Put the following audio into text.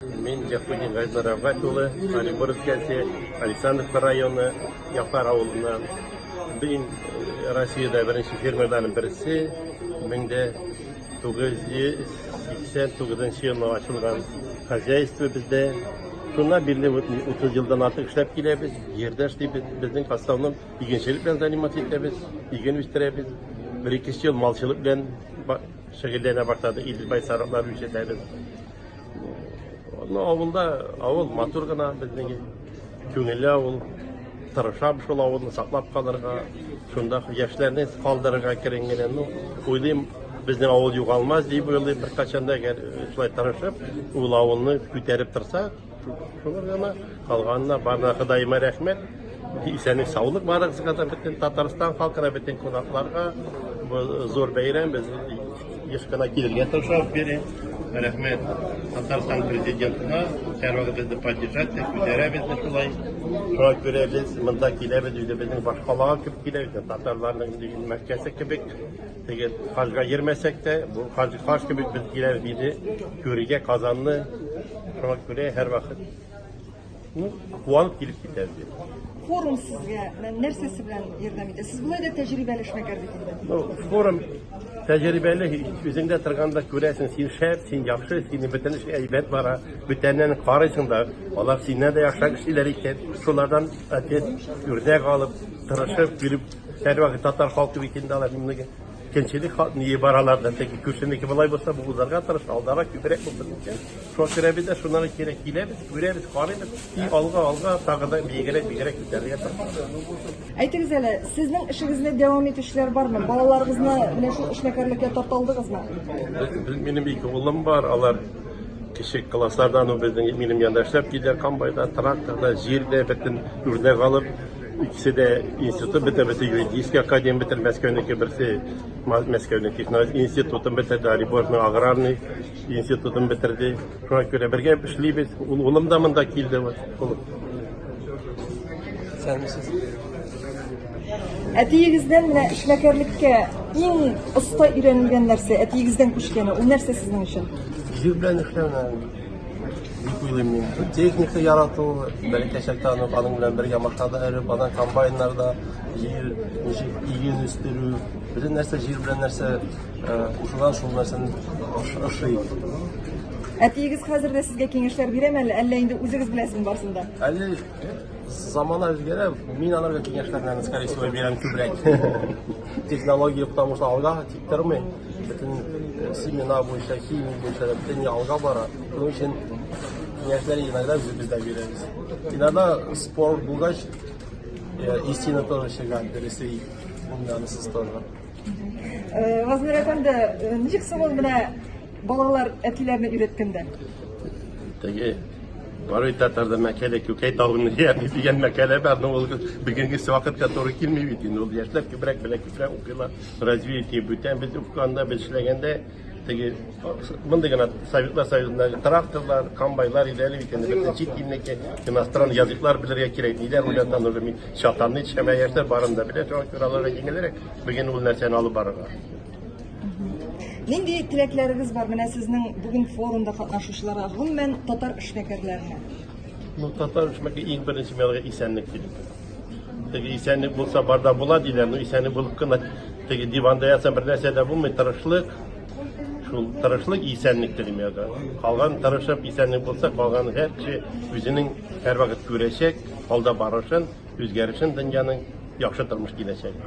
Мен Жакудин Гайдар Равгат улы, Оренбург өлкәсе, Александровка районы, Яфар авылыннан. Бин Россиядә беренче фермерларның берсе, 1989 елда ачылган хозяйство бездә. Шуннан бирле 30 елдан артык эшләп киләбез. Җирдә эшлибез, безнең основном игенчелек белән заниматься итәбез, иген үстерәбез. 1-2 ел малчылык белән шөгыльләнә башлады, Идилбай сарыклар үчетәбез. Авылда, авыл матур гына безнең күңелле авыл. Тырышабыз шул авылны саклап калырга, шунда яшьләрне калдырырга кирәк. Уйлыйм, безнең авыл югалмас дип уйлыйм, беркайчан да шулай тырышып, ул авылны күтәреп торса, шулар гына калганына барына Ходаема рәхмәт. Исәнлек, саулык барыгызга да, бөтен Татарстан халкына, бөтен кунакларга зур бәйрәм, без еш кына килергә тырышабыз бирә. Рәхмәт Татарстан президентына, һәрвакыт безне поддержать итеп, күтәрәбез шулай. Шуңа күрә без монда киләбез, безнең башкаларга күп киләбез, татарларның Мәккәсе кебек. Теге хаҗга йөрмәсәк тә, бу хаҗ кебек без киләбез диде, күрегә Казанны. Шуңа күрә һәрвакыт куанып килеп китәбез. Форум сезгә нәрсәсе белән ярдәм итә? Сез булай да тәҗрибәле эшмәкәр бит инде. Форум тәҗрибәле, үзеңдә торганда күрәсең, син шәп, син яхшы, синең бөтен эш әйбәт бара, бүтәннән карыйсың да, алар синнән дә яхшы эшләр икән. Шулардан үрнәк алып, тырышып килеп, һәрвакыт татар халкы бит инде алар минең кенчелек хатны бараларда, теге күрсенеке булай булса, бу узарга тырыш, алдарак күбрәк булсын икән. Шуңа күрә без дә шуннан кирәк киләбез, күрәбез, карыйбыз, и алга тагы да бигрәк күтәрергә тырышабыз. Әйтегез әле, сезнең эшегезне дәвам итүчеләр бармы? Балаларыгызны менә шул эшмәкәрлеккә тарталдыгызмы? Минем 2 улым бар, алар кичек класслардан безнең минем янда эшләп килә, комбайда, тракторда, җирдә бөтен үрнәк алып, икесе дә институт бетерде, юридический академия бетерде, Мәскәүнеке берсе, Мәскәүнең технологик институтын бетерде, Оренбургның аграрный институтын бетерде. Шуңа күрә бергә эшлибез. Улым да монда килде. Әтиегездән менә эшмәкәрлеккә иң оста өйрәнелгән нәрсә, әтиегездән күчкәне, ул нәрсә сезнең өчен? Җир белән эшләүне уйлыйм мин. Техника ярату, бәләкәчәктә аның белән бергә машинада өреп, аның комбайннарда җир, иген үстерү, бөтен нәрсә җир белән нәрсә, шул нәрсәне ашый. Әтиегез хәзер дә сезгә киңәшләр бирәме әллә инде үзегез беләсезме барсын да? Әле замана үзгәрә, мин аларга киңәшләрне, скорее всего, бирәм күбрәк. Технология, потому что алга тиктермәй, бөтен семена буенча, химия буенча бөтен алга бара. Шуның өчен киңәшләр иногда бездә бирәбез. Иногда спор булгач, истина тоже чыга, дөресе булганысыз тоже. Вазмир әфәнде, ничек соң ул менә балалар әтиләрне өйрәткәндә? Теге Барый татарда мәкәлә күкәй тауны дигән мәкәлә бар, но ул бүгенге вакытка туры килми бит. Ул яшьләр күбрәк укыйлар, развитие бүтән без укыганда, без эшләгәндә теге монда гына Советлар Союзындагы тракторлар, комбайлар иделе икән, бөтен чит илнеке иностран языклар белергә кирәк. Ниләр уйлатан уже мин шатанны чәмә яшьләр барында белә, шуңа күрә аларга җиңелрәк бүген ул нәрсәне алып барырга. Нинди теләкләрегез бар менә сезнең бүген форумда катнашучыларга, гомумән татар эшмәкәрләренә? Татар эшмәкәр иң беренче мәгълүм исәнлек килеп. Теге исәнлек булса барда була диләр, но исәнлек булып кына теге диванда ятсам бер нәрсә дә булмый, тырышлык. Шул тырышлык исәнлек диләр. Калган тырышып исәнлек булса, калган һәр кеше үзенең һәрвакыт күрәчәк, алда барышын, үзгәрешен дөньяның яхшы тормыш киләчәк.